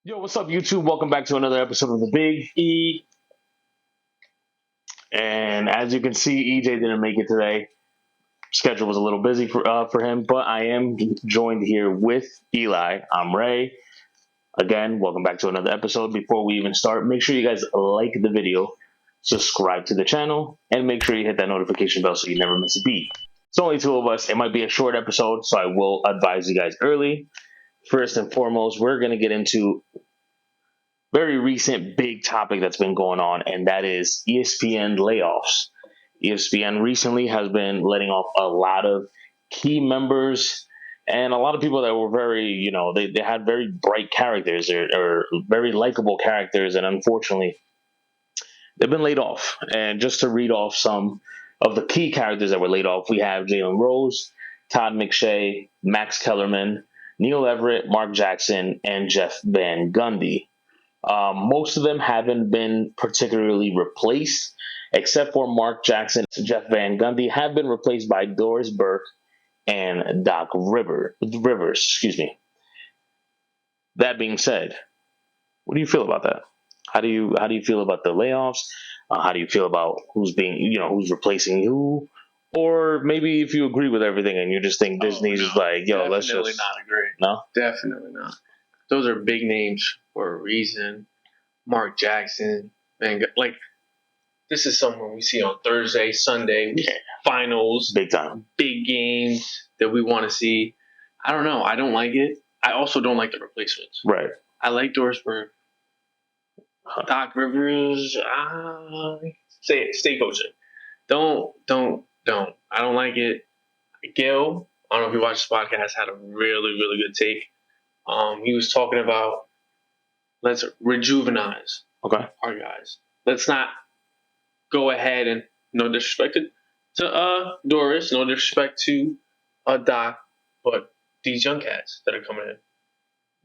Yo, what's up, YouTube? Welcome back to another episode of the Big E. And as you can see, EJ didn't make it today. Schedule was a little busy for him, but I am joined here with Eli. I'm Ray. Again, welcome back to another episode. Before we even start, make sure you guys like the video, subscribe to the channel, and make sure you hit that notification bell so you never miss a beat. It's only two of us. It might be a short episode, so I will advise you guys early. First and foremost, we're going to get into very recent big topic that's been going on, and that is ESPN layoffs. ESPN recently has been letting off a lot of key members and a lot of people that were very, they had very bright characters or very likable characters, and unfortunately, they've been laid off. And just to read off some of the key characters that were laid off, we have Jalen Rose, Todd McShay, Max Kellerman, Neil Everett, Mark Jackson, and Jeff Van Gundy. Most of them haven't been particularly replaced, except for Mark Jackson and Jeff Van Gundy have been replaced by Doris Burke and Doc Rivers. Excuse me. That being said, what do you feel about that? How do you feel about the layoffs? How do you feel about who's replacing who? Or maybe if you agree with everything and you just think Disney's just like, yo, let's just not agree. No, Definitely not. Those are big names for a reason. Mark Jackson, man, like this is someone we see on Thursday, Sunday, finals, big time, big games that we want to see. I don't know. I don't like it. I also don't like the replacements. right? I like Doris Burke. Doc Rivers, stay coaching. Don't. I don't like it. Gil, I don't know if you watched this podcast, had a really, really good take. He was talking about let's rejuvenize our guys. Let's not go ahead and no disrespect to Doris, no disrespect to Doc, but these young cats that are coming in,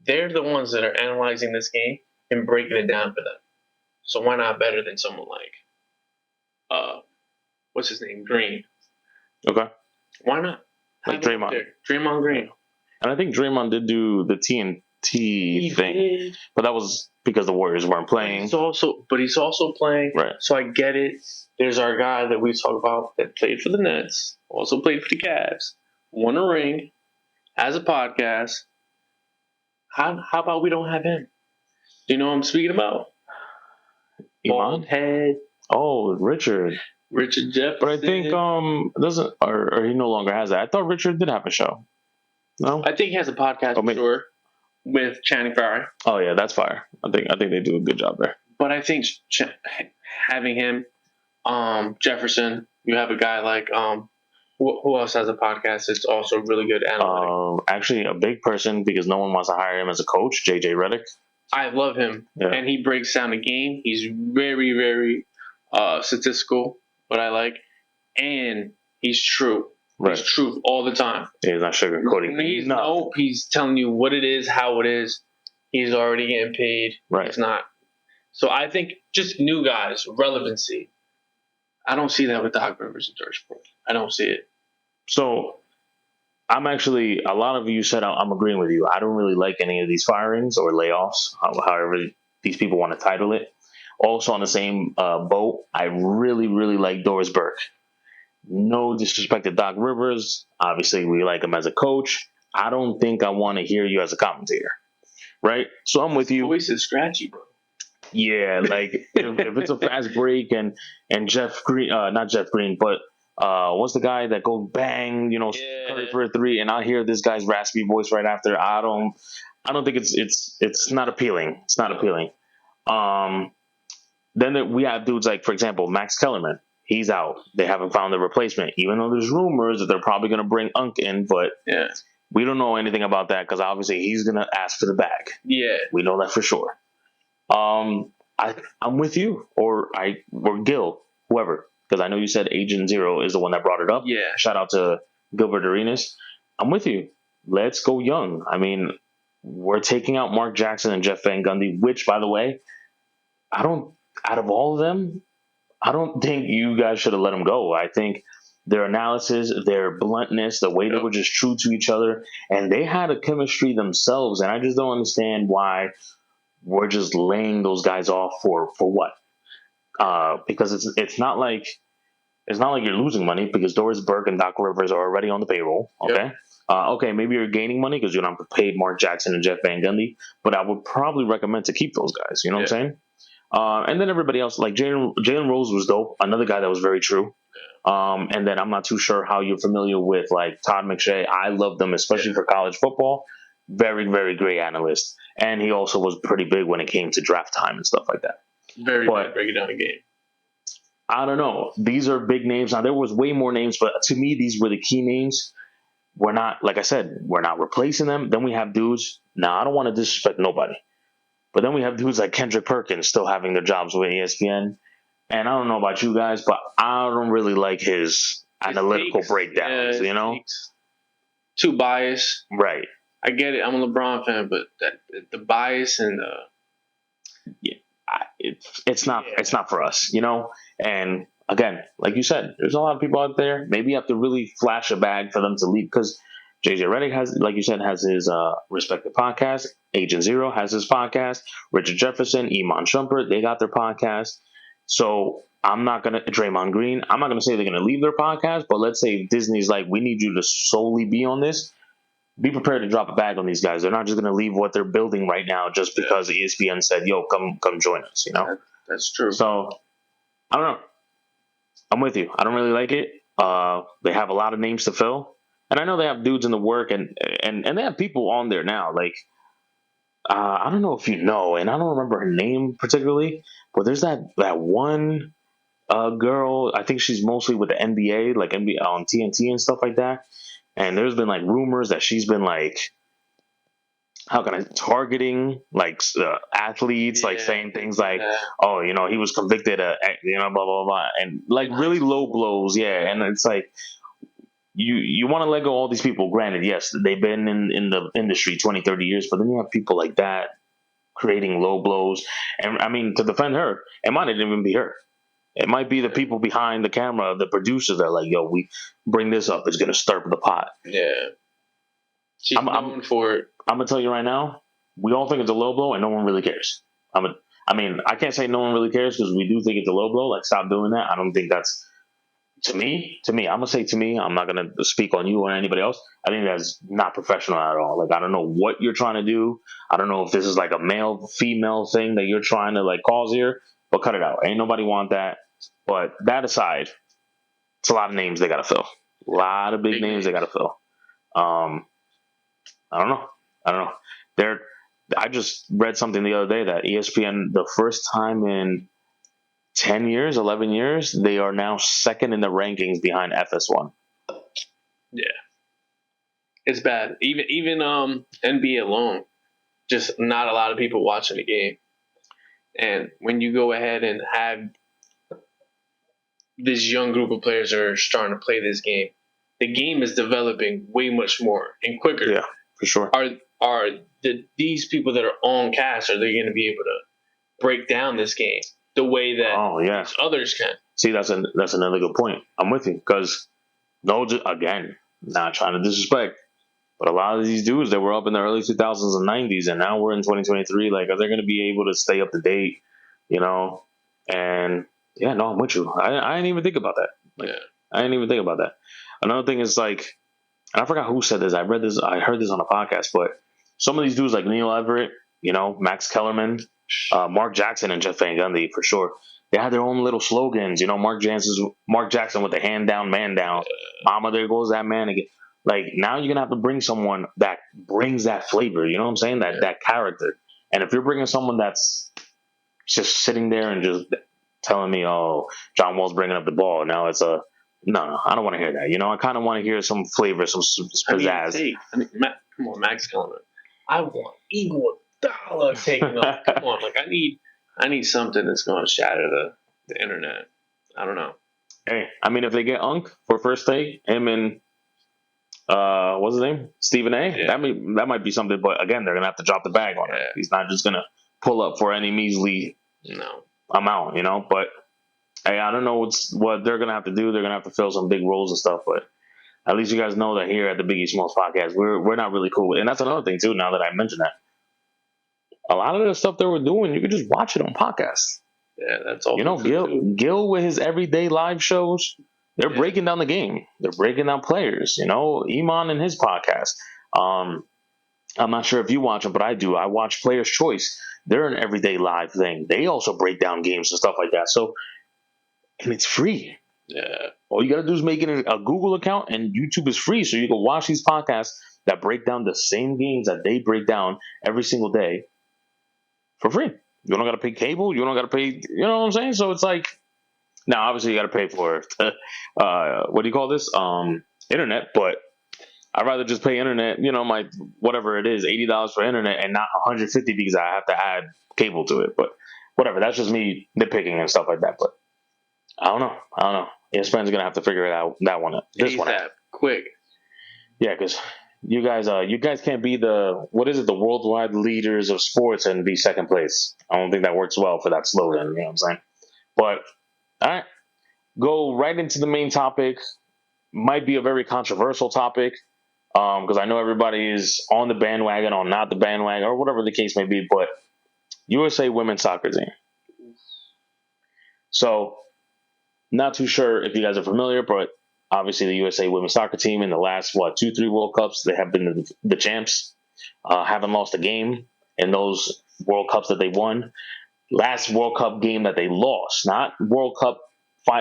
they're the ones that are analyzing this game and breaking it down for them. So why not better than someone like what's his name? Green. Okay. Why not? Like Draymond. Draymond Green. And I think Draymond did do the TNT thing, did. But that was because the Warriors weren't playing. He's also playing. Right. So I get it. There's our guy that we talk about that played for the Nets, also played for the Cavs, won a ring, has a podcast. How about we don't have him? Do you know what I'm speaking about? Bald head. Oh, Richard Jefferson. But I think doesn't or he no longer has that. I thought Richard did have a show. No, I think he has a podcast for sure with Channing Frye. Oh yeah, that's fire. I think they do a good job there. But I think having him, Jefferson, you have a guy like who else has a podcast? It's also really good analytic. Actually, a big person because no one wants to hire him as a coach, JJ Redick. I love him, and he breaks down the game. He's very, very statistical, what I like, and he's true. Right. He's truth all the time. He's not sugarcoating. He's telling you what it is, how it is. He's already getting paid. Right. It's not. So I think just new guys, relevancy. I don't see that with Doc Rivers and Doris Burke. I don't see it. So I'm actually, a lot of you said I'm agreeing with you. I don't really like any of these firings or layoffs, however these people want to title it. Also on the same boat, I really, really like Doris Burke. No disrespect to Doc Rivers. Obviously, we like him as a coach. I don't think I want to hear you as a commentator. Right? So I'm with you. His voice is scratchy, bro. Yeah, like if it's a fast break and Jeff Green, not Jeff Green, but what's the guy that goes bang, curry for a three, and I hear this guy's raspy voice right after. I don't think it's not appealing. It's not appealing. Then we have dudes like, for example, Max Kellerman. He's out. They haven't found a replacement, even though there's rumors that they're probably going to bring Unk in, but we don't know anything about that because obviously he's going to ask for the bag. Yeah, we know that for sure. I'm with you, or Gil, whoever, because I know you said Agent Zero is the one that brought it up. Yeah. Shout out to Gilbert Arenas. I'm with you. Let's go young. I mean, we're taking out Mark Jackson and Jeff Van Gundy, which, by the way, out of all of them, I don't think you guys should have let them go. I think their analysis, their bluntness, the way they were just true to each other, and they had a chemistry themselves, and I just don't understand why we're just laying those guys off for what? Because it's not like you're losing money because Doris Burke and Doc Rivers are already on the payroll. Okay. Yep. Okay, maybe you're gaining money because you don't have to pay Mark Jackson and Jeff Van Gundy, but I would probably recommend to keep those guys. You know what I'm saying? And then everybody else, like Jalen Rose was dope. Another guy that was very true. And then I'm not too sure how you're familiar with like Todd McShay. I love them, especially for college football. Very, very great analyst. And he also was pretty big when it came to draft time and stuff like that. Very good breaking down the game. I don't know. These are big names. Now, there was way more names, but to me, these were the key names. We're not, like I said, we're not replacing them. Then we have dudes. Now, I don't want to disrespect nobody. But then we have dudes like Kendrick Perkins still having their jobs with ESPN. And I don't know about you guys, but I don't really like his analytical breakdowns, you know? Too biased. Right. I get it. I'm a LeBron fan, but the bias and it's not for us, you know? And again, like you said, there's a lot of people out there. Maybe you have to really flash a bag for them to leave because JJ Redick has, like you said, has his respective podcast. Agent Zero has his podcast. Richard Jefferson, Iman Shumpert, they got their podcast. So Draymond Green, I'm not going to say they're going to leave their podcast, but let's say Disney's like, we need you to solely be on this. Be prepared to drop a bag on these guys. They're not just going to leave what they're building right now just because ESPN said, yo, come join us, you know? That's true. So, I don't know. I'm with you. I don't really like it. They have a lot of names to fill. And I know they have dudes in the work and they have people on there now. Like, I don't know if you know, and I don't remember her name particularly, but there's that one girl. I think she's mostly with the NBA, like NBA on TNT and stuff like that. And there's been like rumors that she's been like, targeting like athletes, like saying things like, oh, you know, he was convicted of, you know, blah, blah, blah. And like really low blows. Yeah. And it's like, you want to let go of all these people. Granted, yes, they've been in the industry 20, 30 years, but then you have people like that creating low blows. And I mean, to defend her, it might not even be her. It might be the people behind the camera, the producers that are like, yo, we bring this up. It's going to stir the pot. Yeah. She's known for it. I'm going to tell you right now, we all think it's a low blow and no one really cares. I mean, I can't say no one really cares because we do think it's a low blow. Like, stop doing that. I don't think that's, to me, I'm going to say to me, I'm not going to speak on you or anybody else. I think that's not professional at all. Like, I don't know what you're trying to do. I don't know if this is like a male-female thing that you're trying to like cause here, but cut it out. Ain't nobody want that. But that aside, it's a lot of names they got to fill. A lot of big names they got to fill. I don't know. I just read something the other day that ESPN, the first time in 10 years, 11 years, they are now second in the rankings behind FS1. Yeah. It's bad. Even NBA alone, just not a lot of people watching the game. And when you go ahead and have this young group of players that are starting to play this game, the game is developing way much more and quicker. Yeah, for sure. Are these people that are on cast, are they going to be able to break down this game the way that others can? See, that's another good point. I'm with you because again, not trying to disrespect, but a lot of these dudes that were up in the early 2000s and 90s, and now we're in 2023. Like, are they going to be able to stay up to date? You know, and yeah, no, I'm with you. I didn't even think about that. Like, I didn't even think about that. Another thing is like, and I forgot who said this. I heard this on a podcast, but some of these dudes like Neil Everett, you know, Max Kellerman, Mark Jackson, and Jeff Van Gundy for sure. They had their own little slogans. You know, Mark Jackson with the hand down, man down. Mama, there goes that man again. Like, now you're gonna have to bring someone that brings that flavor. You know what I'm saying? That character. And if you're bringing someone that's just sitting there and just telling me, oh, John Wall's bringing up the ball, now it's a no, I don't want to hear that. You know, I kind of want to hear some flavor, some pizzazz. Come on, Max Kellerman. I want Iguodala taking off. Come on, like I need something that's going to shatter the internet. I don't know. Hey, I mean, if they get Unk for first take, him and what's his name, Stephen A. Yeah. That might be something. But again, they're gonna have to drop the bag on it. He's not just gonna pull up for any measly amount, you know. But hey, I don't know what they're gonna have to do. They're gonna have to fill some big roles and stuff. But at least you guys know that here at the Biggie Smallz podcast, we're not really cool with it. And that's another thing too. Now that I mentioned that, a lot of the stuff that we're doing, you could just watch it on podcasts. Yeah, that's all. You know, Gil with his everyday live shows, they're breaking down the game. They're breaking down players. You know, Iman and his podcast. I'm not sure if you watch them, but I do. I watch Players Choice. They're an everyday live thing. They also break down games and stuff like that. So, and it's free. Yeah. All you got to do is make it a Google account, and YouTube is free. So you can watch these podcasts that break down the same games that they break down every single day for free. You don't got to pay cable. You don't got to pay, you know what I'm saying? So it's like, now obviously you got to pay for, what do you call this? Internet, but I'd rather just pay internet, you know, my, whatever it is, $80 for internet and not $150 because I have to add cable to it. But whatever, that's just me nitpicking and stuff like that. But I don't know. ESPN's going to have to figure it out, that one. This one. Quick. Yeah, because you guys can't be the worldwide leaders of sports and be second place. I don't think that works well for that slogan. You know what I'm saying? But all right, go right into the main topic. Might be a very controversial topic because I know everybody is on the bandwagon or not the bandwagon or whatever the case may be. But USA women's soccer team. So, not too sure if you guys are familiar, but obviously the USA women's soccer team in the last, 2-3 World Cups, they have been the champs. Haven't lost a game in those World Cups that they won. Last World Cup game that they lost, not World Cup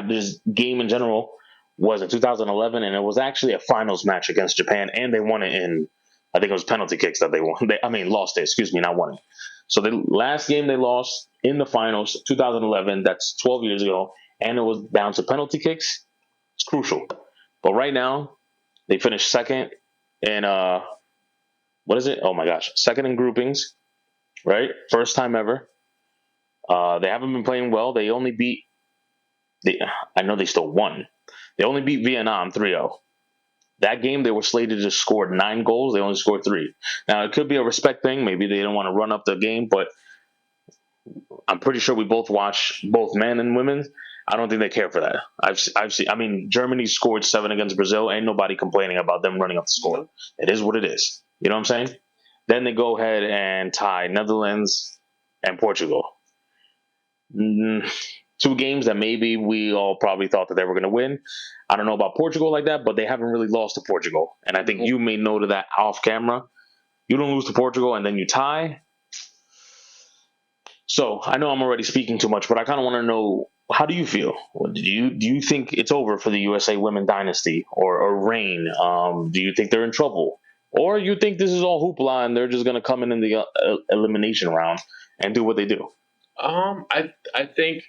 this game in general, was in 2011, and it was actually a finals match against Japan, and they won it in, I think it was penalty kicks that they won. Lost it, excuse me, not won it. So the last game they lost in the finals, 2011, that's 12 years ago, and it was down to penalty kicks. It's crucial. But right now, they finished second in, what is it? Oh my gosh. Second in groupings, right? First time ever. They haven't been playing well. They only beat, I know they still won. They only beat Vietnam 3-0. That game, they were slated to score 9 goals. They only scored 3. Now, it could be a respect thing. Maybe they didn't want to run up the game, but I'm pretty sure we both watch both men and women. I don't think they care for that. I've seen. I mean, Germany scored 7 against Brazil. Ain't nobody complaining about them running up the score. It is what it is. You know what I'm saying? Then they go ahead and tie Netherlands and Portugal. 2 games that maybe we all probably thought that they were going to win. I don't know about Portugal like that, but they haven't really lost to Portugal. And I think you made note of that off camera. You don't lose to Portugal and then you tie. So I know I'm already speaking too much, but I kind of want to know, how do you feel? Do you think it's over for the USA women dynasty or reign? Do you think they're in trouble? Or you think this is all hoopla and they're just going to come in the elimination round and do what they do? I think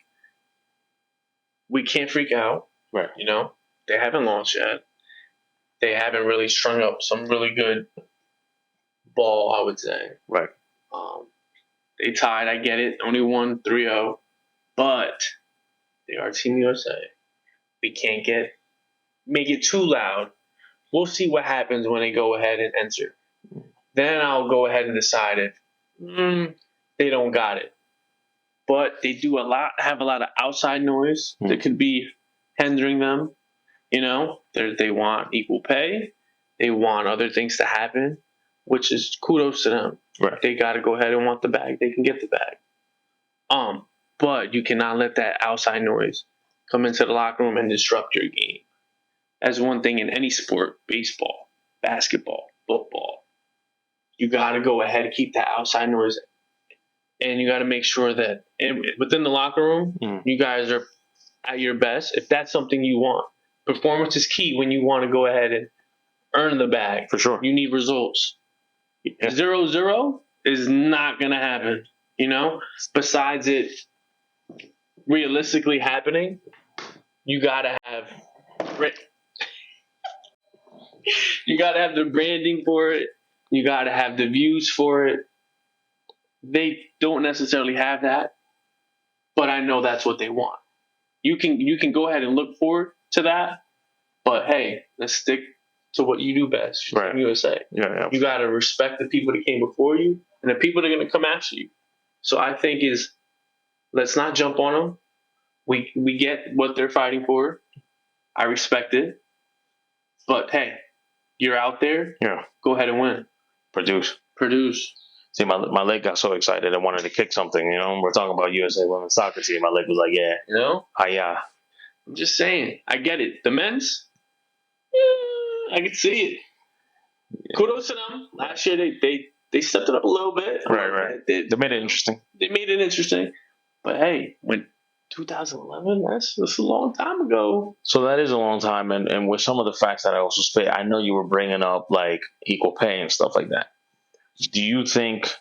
we can't freak out. Right. You know, they haven't launched yet. They haven't really strung up some really good ball, I would say. Right. They tied, I get it, only won 3-0, but they are Team USA. We can't make it too loud. We'll see what happens when they go ahead and enter. Then I'll go ahead and decide if they don't got it. But they do have a lot of outside noise that could be hindering them. You know, they want equal pay. They want other things to happen, which is kudos to them. Right. They got to go ahead and want the bag. They can get the bag. But you cannot let that outside noise come into the locker room and disrupt your game. That's one thing in any sport: baseball, basketball, football. You got to go ahead and keep that outside noise, and you got to make sure that within the locker room, you guys are at your best. If that's something you want, performance is key when you want to go ahead and earn the bag. For sure. You need results. 0-0 is not going to happen, you know? Besides it realistically happening, you got to have the branding for it. You got to have the views for it. They don't necessarily have that, but I know that's what they want. You can go ahead and look forward to that, but hey, let's stick to what you do best, right. USA. Yeah. You got to respect the people that came before you and the people that are going to come after you. So I think let's not jump on them. We get what they're fighting for. I respect it. But hey, you're out there. Yeah. Go ahead and win. Produce. See, my leg got so excited I wanted to kick something. We're talking about USA women's soccer team. My leg was like, yeah, yeah. I'm just saying. I get it. The men's, I can see it. Yeah. Kudos to them. Last year they stepped it up a little bit. Right. They made it interesting. But hey, when 2011, that's a long time ago. So that is a long time, and with some of the facts that I also spit, I know you were bringing up like equal pay and stuff like that. Do you think,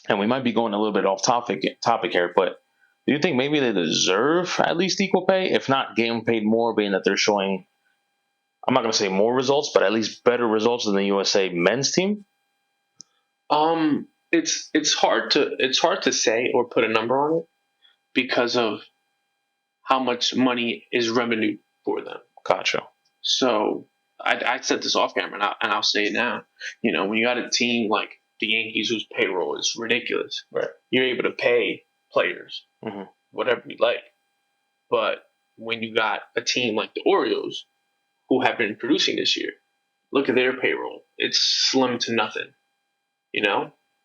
and we might be going a little bit off topic here, but do you think maybe they deserve at least equal pay, if not getting paid more, being that they're showing, I'm not going to say more results, but at least better results than the USA men's team? It's hard to say or put a number on it because of how much money is revenue for them. Gotcha. So I said this off camera, and I'll say it now. When you got a team like the Yankees, whose payroll is ridiculous, right? You're able to pay players whatever you like. But when you got a team like the Orioles, who have been producing this year, look at their payroll. It's slim to nothing,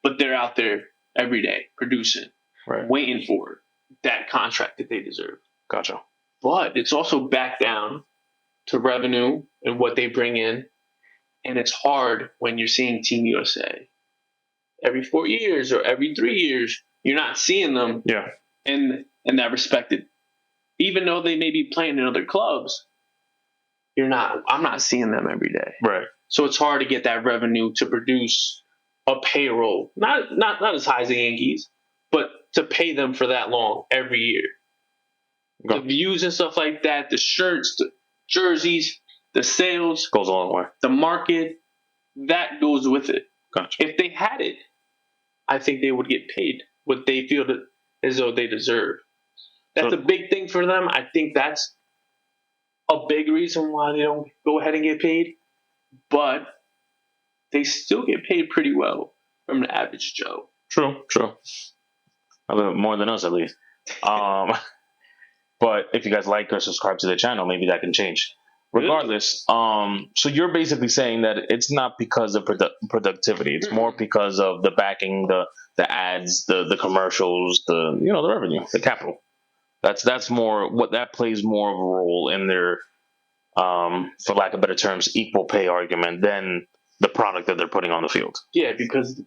But they're out there every day producing, right, waiting for that contract that they deserve. Gotcha. But it's also back down to revenue and what they bring in. And it's hard when you're seeing Team USA every 4 years or every 3 years. You're not seeing them in that respected. Even though they may be playing in other clubs, I'm not seeing them every day. Right. So it's hard to get that revenue to produce a payroll. Not as high as the Yankees, but to pay them for that long every year. The views and stuff like that, the shirts, the jerseys, the sales. Goes a long way. The market, that goes with it. Gotcha. If they had it, I think they would get paid what they feel as though they deserve. That's a big thing for them. I think that's a big reason why they don't go ahead and get paid. But they still get paid pretty well from the average Joe. True. A little bit more than us, at least. But if you guys like or subscribe to the channel, maybe that can change. Regardless, so you're basically saying that it's not because of productivity. It's more because of the backing, the ads, the commercials, the revenue, the capital. That's more what that plays more of a role in their, for lack of better terms, equal pay argument than the product that they're putting on the field. Yeah, because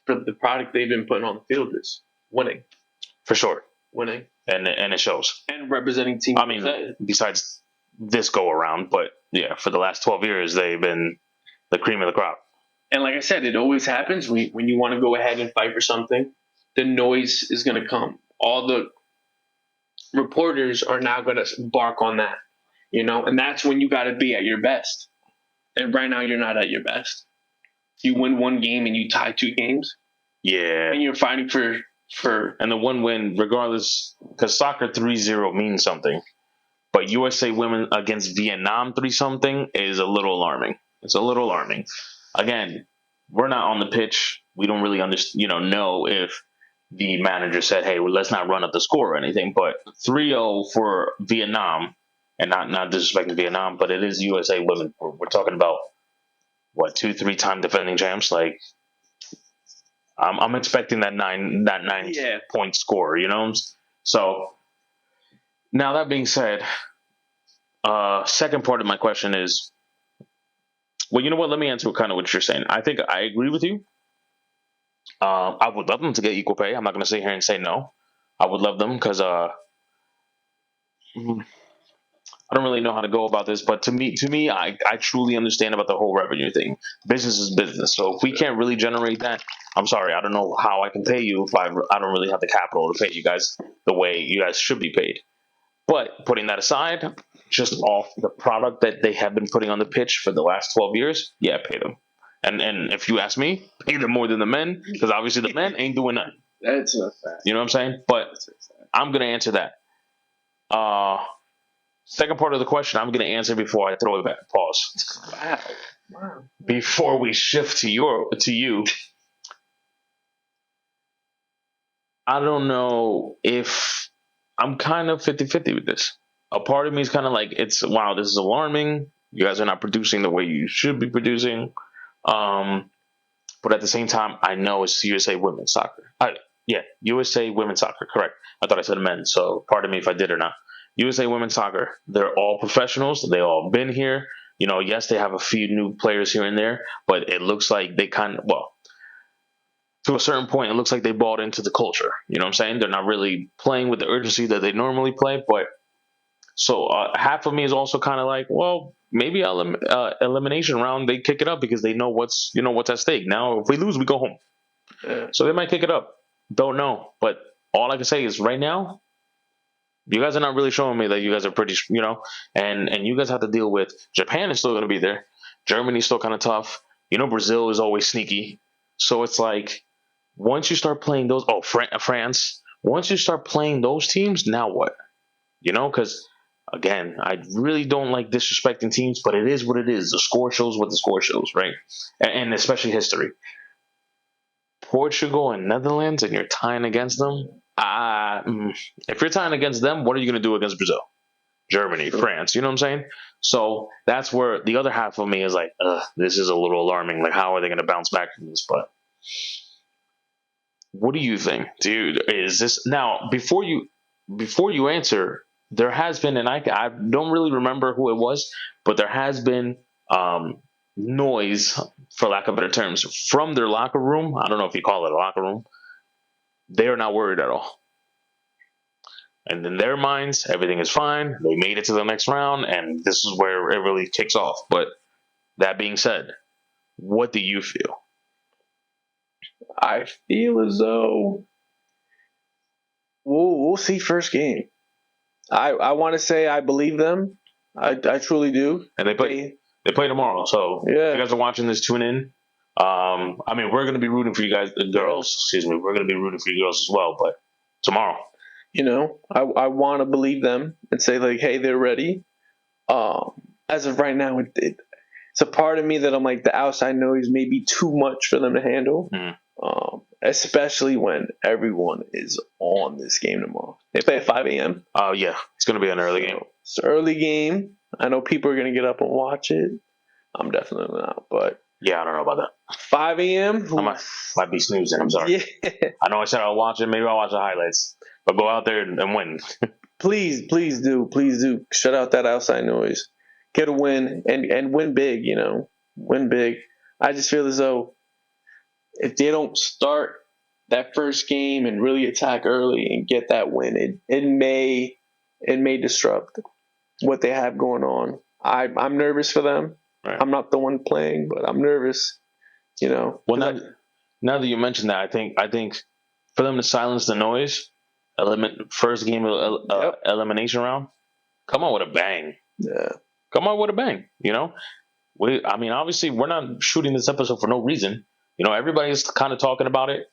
for the product they've been putting on the field is winning. For sure. Winning. And it shows. And representing Team USA. Besides this go around, but yeah, for the last 12 years, they've been the cream of the crop. And like I said, it always happens when you want to go ahead and fight for something, the noise is going to come. All the reporters are now going to bark on that, and that's when you got to be at your best. And right now you're not at your best. You win one game and you tie 2 games. Yeah. And you're fighting for and the one win, regardless, because soccer 3-0 means something. But USA women against Vietnam 3-something is a little alarming. It's a little alarming. Again, we're not on the pitch. We don't really know if the manager said, hey, well, let's not run up the score or anything. But 3-0 for Vietnam, and not disrespecting Vietnam, but it is USA women. We're talking about, 2-3-time defending champs? Like, I'm expecting that nine point score, So now that being said, second part of my question is, well, you know what? Let me answer kind of what you're saying. I think I agree with you. I would love them to get equal pay. I'm not going to sit here and say no. I would love them because I don't really know how to go about this, but to me, I truly understand about the whole revenue thing. Business is business. So if we can't really generate that, I'm sorry, I don't know how I can pay you if I don't really have the capital to pay you guys the way you guys should be paid. But putting that aside, just off the product that they have been putting on the pitch for the last 12 years, yeah, pay them. And if you ask me, pay them more than the men, because obviously the men ain't doing nothing. That's a fact. You know what I'm saying? But I'm going to answer that. Second part of the question, I'm going to answer before I throw it back. Pause. Wow. Before we shift to you, I don't know if I'm kind of 50-50 with this. A part of me is kind of like, this is alarming. You guys are not producing the way you should be producing. but at the same time, I know it's USA women's soccer. USA women's soccer. Correct. I thought I said men, so pardon me if I did or not. USA women's soccer. They're all professionals. They all been here. Yes, they have a few new players here and there, but it looks like they to a certain point, it looks like they bought into the culture. You know what I'm saying? They're not really playing with the urgency that they normally play, but so half of me is also kind of like, well, maybe elimination round they kick it up because they know what's at stake. Now, if we lose, we go home. Yeah. So they might kick it up. Don't know, but all I can say is right now, you guys are not really showing me that you guys are pretty, and you guys have to deal with Japan is still going to be there. Germany's still kind of tough. Brazil is always sneaky. So it's like once you start playing those, France. Once you start playing those teams, now what? Because again, I really don't like disrespecting teams, but it is what it is. The score shows what the score shows, right? And especially history. Portugal and Netherlands, and you're tying against them. If you're tying against them, what are you going to do against Brazil, Germany, France? You know what I'm saying? So that's where the other half of me is like, this is a little alarming. Like, how are they going to bounce back from this? But what do you think, dude? Is this now before you answer? There has been, and I don't really remember who it was, but there has been noise, for lack of better terms, from their locker room. I don't know if you call it a locker room. They are not worried at all. And in their minds, everything is fine. They made it to the next round, and this is where it really kicks off. But that being said, what do you feel? I feel as though we'll see first game. I want to say I believe them. I truly do. And they play tomorrow, so yeah. If you guys are watching this, tune in. We're going to be rooting for you guys, the girls. Excuse me, we're going to be rooting for you girls as well. But tomorrow, I want to believe them and say like, hey, they're ready. As of right now, it's a part of me that I'm like the outside noise may be too much for them to handle. Especially when everyone is on this game tomorrow. They play at 5 a.m. Oh, yeah. It's going to be an early game. It's an early game. I know people are going to get up and watch it. I'm definitely not, but... Yeah, I don't know about that. 5 a.m.? I might be snoozing. I'm sorry. Yeah. I know I said I'll watch it. Maybe I'll watch the highlights. But go out there and win. Please do. Please do. Shut out that outside noise. Get a win and win big, Win big. I just feel as though if they don't start that first game and really attack early and get that win, it may disrupt what they have going on. I'm nervous for them. Right. I'm not the one playing, but I'm nervous. Well, now that you mentioned that, I think for them to silence the noise, first game elimination round, come on with a bang. Yeah, come on with a bang. Obviously, we're not shooting this episode for no reason. Everybody's kind of talking about it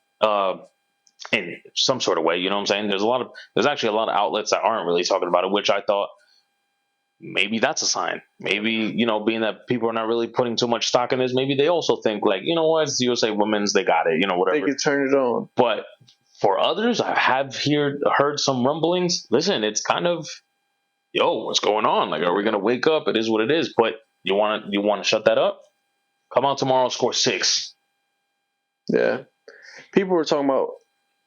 in some sort of way. You know what I'm saying? There's actually a lot of outlets that aren't really talking about it, which I thought maybe that's a sign. Maybe, being that people are not really putting too much stock in this, maybe they also think like, what, it's USA Women's, they got it, whatever. They can turn it on. But for others, I have heard some rumblings. Listen, it's kind of, what's going on? Like, are we going to wake up? It is what it is. But you want to shut that up? Come out tomorrow, score 6. Yeah. People were talking about,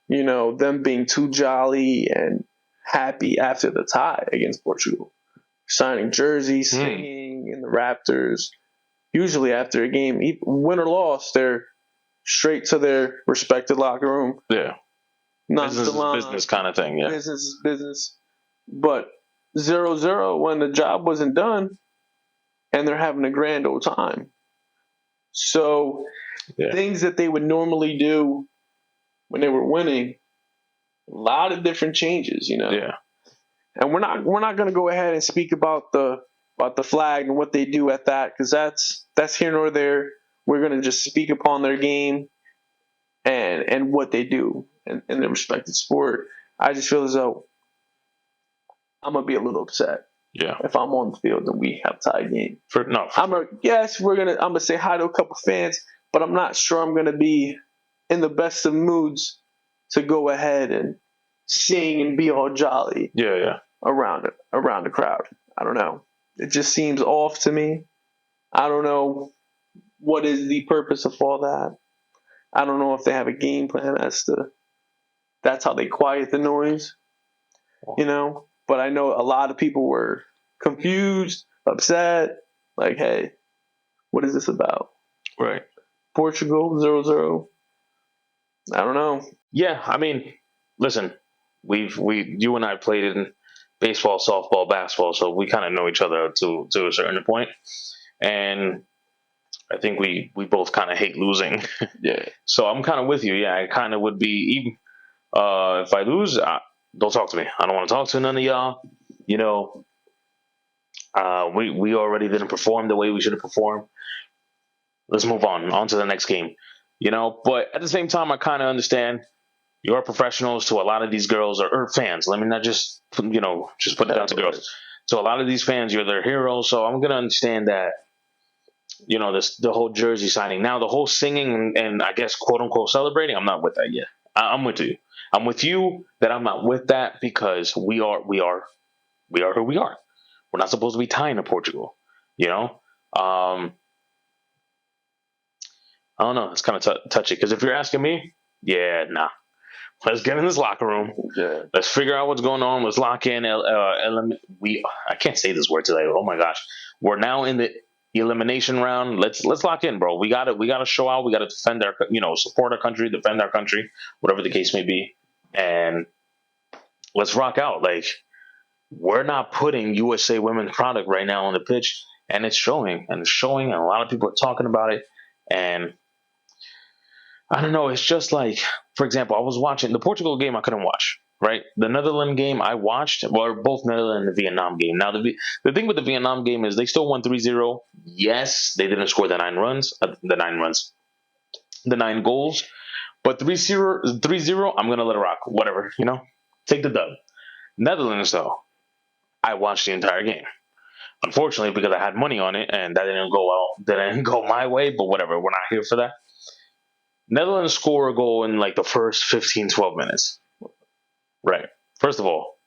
them being too jolly and happy after the tie against Portugal. Signing jerseys, singing in the Raptors. Usually after a game, win or loss, they're straight to their respected locker room. Yeah. Business kind of thing, yeah. Business is business. But 0-0 when the job wasn't done, and they're having a grand old time. So things that they would normally do when they were winning, a lot of different changes, Yeah. And we're not going to go ahead and speak about the flag and what they do at that, because that's here nor there. We're going to just speak upon their game and what they do in their respective sport. I just feel as though I'm gonna be a little upset. Yeah. If I'm on the field and we have a tie game. I'm gonna say hi to a couple fans, but I'm not sure I'm gonna be in the best of moods to go ahead and sing and be all jolly. Yeah. Around the crowd. I don't know. It just seems off to me. I don't know what is the purpose of all that. I don't know if they have a game plan as to that's how they quiet the noise, But I know a lot of people were confused, upset, like, hey, what is this about? Right. Portugal 0-0. I don't know. Yeah, I mean, listen, you and I played in baseball, softball, basketball, so we kind of know each other to a certain point, and I think we both kind of hate losing. Yeah. So I'm kind of with you. Yeah, I kind of would be even if I lose, don't talk to me. I don't want to talk to none of y'all. We already didn't perform the way we should have performed. Let's move on to the next game. But at the same time, I kind of understand you're professionals. To a lot of these girls or fans. Let me not just just put it down to girls. So a lot of these fans, you're their heroes. So I'm gonna understand that. The whole jersey signing. Now the whole singing and I guess quote unquote celebrating. I'm not with that yet. I'm with you. I'm with you that I'm not with that because we are who we are. We're not supposed to be tying to Portugal. I don't know. It's kind of touchy because if you're asking me, yeah, nah. Let's get in this locker room. Yeah. Let's figure out what's going on. Let's lock in. I can't say this word today. Oh my gosh, we're now in the elimination round. Let's lock in, bro. We got to show out. We got to defend our, support our country, defend our country, whatever the case may be, and let's rock out. Like we're not putting USA women's product right now on the pitch, and it's showing, and a lot of people are talking about it, and I don't know. It's just like, for example, I was watching the Portugal game. I couldn't watch. Right, the Netherlands game I watched, well, both Netherlands and the Vietnam game. Now the thing with the Vietnam game is they still won 3-0. Yes, they didn't score the 9 goals, but 3-0. I'm gonna let it rock. Whatever, take the dub. Netherlands though, I watched the entire game. Unfortunately, because I had money on it and that didn't go well, didn't go my way. But whatever, we're not here for that. Netherlands score a goal in like the first 15, 12 minutes. Right. First of all,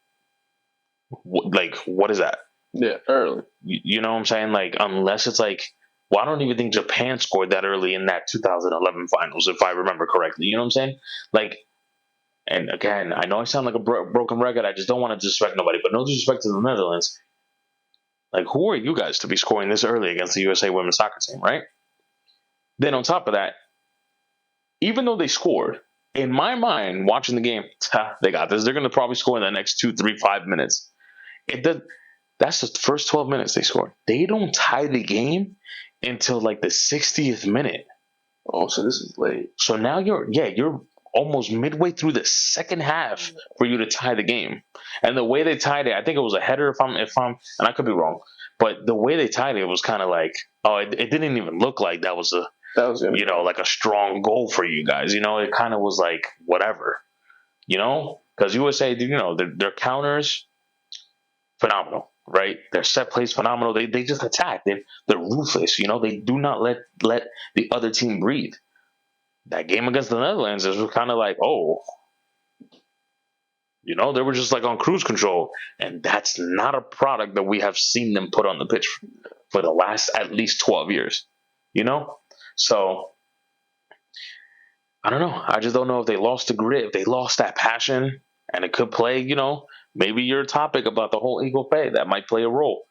what is that? Yeah, early. You know what I'm saying? Like, unless it's like, well, I don't even think Japan scored that early in that 2011 finals, if I remember correctly. You know what I'm saying? Like, and again, I know I sound like a broken record. I just don't want to disrespect nobody, but no disrespect to the Netherlands. Like, who are you guys to be scoring this early against the USA women's soccer team, right? Then on top of that, even though they scored, in my mind, watching the game, they got this. They're going to probably score in the next 2, 3, 5 minutes. That's the first 12 minutes they scored. They don't tie the game until like the 60th minute. Oh, so this is late. So now you're almost midway through the second half for you to tie the game. And the way they tied it, I think it was a header if I'm and I could be wrong, but the way they tied it was kind of like, it didn't even look like that was like a strong goal for you guys. It kind of was like whatever. Because USA, their counters phenomenal, right? Their set plays phenomenal. They just attack. They're ruthless. They do not let the other team breathe. That game against the Netherlands is kind of like, they were just like on cruise control, and that's not a product that we have seen them put on the pitch for the last at least 12 years. So I don't know. I just don't know if they lost the grit, if they lost that passion, and it could play, maybe your topic about the whole equal pay, that might play a role.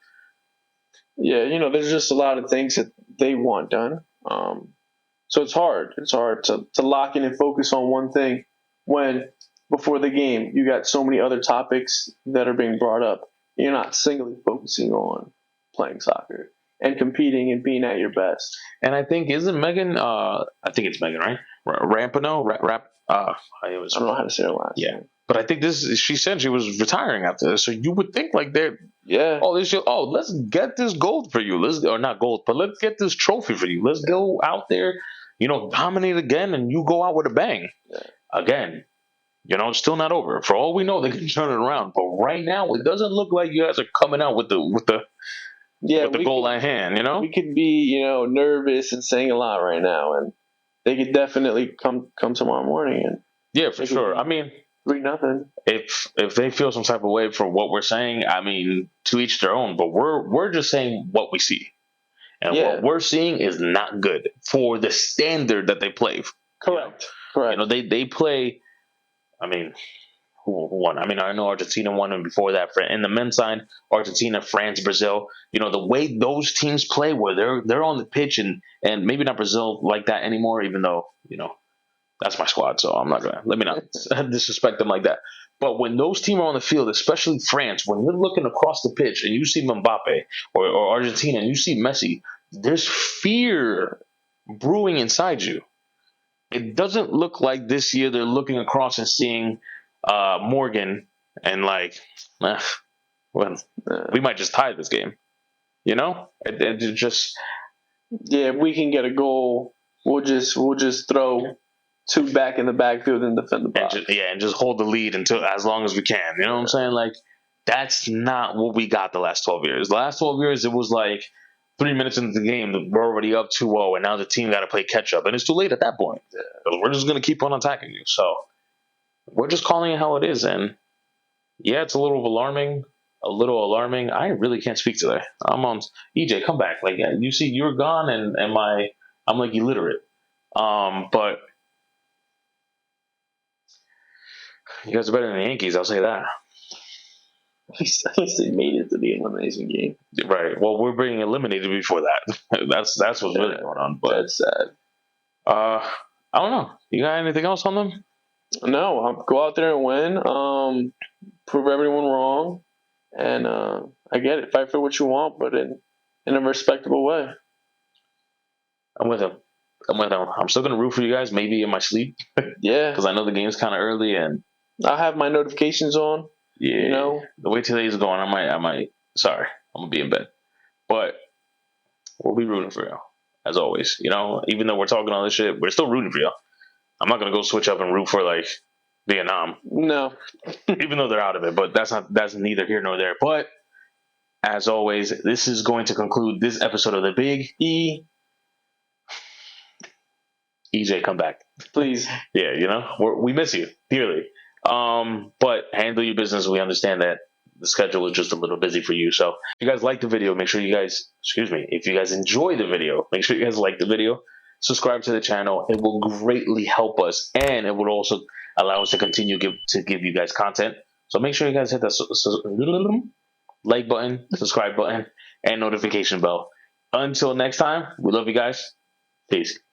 Yeah, there's just a lot of things that they want done. So it's hard. It's hard to lock in and focus on one thing when before the game you got so many other topics that are being brought up. You're not singly focusing on playing soccer and competing and being at your best. And I think isn't Megan? I think it's Megan, right? Rapinoe, I don't know how to say her last name. But I think she said she was retiring after this. So you would think like they're, let's get this gold for you. Or not gold, but let's get this trophy for you. Let's go out there, dominate again, and you go out with a bang. Yeah. Again, it's still not over. For all we know, they can turn it around. But right now, it doesn't look like you guys are coming out with the goal at hand. We could be, nervous and saying a lot right now, and they could definitely come tomorrow morning and for sure. I mean, 3-0. If they feel some type of way for what we're saying, I mean, to each their own. But we're just saying what we see, and what we're seeing is not good for the standard that they play. Correct. You know, they play. I mean, who won? I mean, I know Argentina won, and before that, in the men's side, Argentina, France, Brazil. You know, the way those teams play, where they're on the pitch, and maybe not Brazil like that anymore, even though, you know, that's my squad, so I'm not gonna let me not disrespect them like that. But when those teams are on the field, especially France, when you're looking across the pitch and you see Mbappe or Argentina and you see Messi, there's fear brewing inside you. It doesn't look like this year they're looking across and seeing Morgan and like, well, we might just tie this game. You know, it just if we can get a goal, we'll just throw two back in the backfield and defend the box. And just hold the lead until as long as we can. You know what I'm saying? Like, that's not what we got the last 12 years. The last 12 years, it was like 3 minutes into the game, we're already up 2-0, and now the team got to play catch up, and it's too late at that point. We're just going to keep on attacking you. So we're just calling it how it is, and yeah, it's a little alarming. I really can't speak today. I'm on EJ. Come back. Like, you see, you're gone, and I'm like illiterate. But you guys are better than the Yankees. I'll say that. At least they made it to the elimination game. Right. Well, we're being eliminated before that. that's what's really going on. But that's sad. I don't know. You got anything else on them? No. Go out there and win. Prove everyone wrong, and I get it. Fight for what you want, but in a respectable way. I'm with him. I'm still gonna root for you guys. Maybe in my sleep. Yeah. Because I know the game's kind of early, and I have my notifications on. Yeah, you know, the way today's going, I might. Sorry, I'm gonna be in bed, but we'll be rooting for y'all as always. You know, even though we're talking all this shit, we're still rooting for y'all. I'm not gonna go switch up and root for like Vietnam. No, even though they're out of it, but that's neither here nor there. But as always, this is going to conclude this episode of the Big E. EJ, come back, please. Yeah, you know, we miss you dearly. But handle your business. We understand that the schedule is just a little busy for you. So if you guys like the video, make sure you guys, if you guys enjoy the video, make sure you guys like the video, subscribe to the channel. It will greatly help us, and it will also allow us to continue to give you guys content. So make sure you guys hit that like button, subscribe button, and notification bell. Until next time, we love you guys. Peace.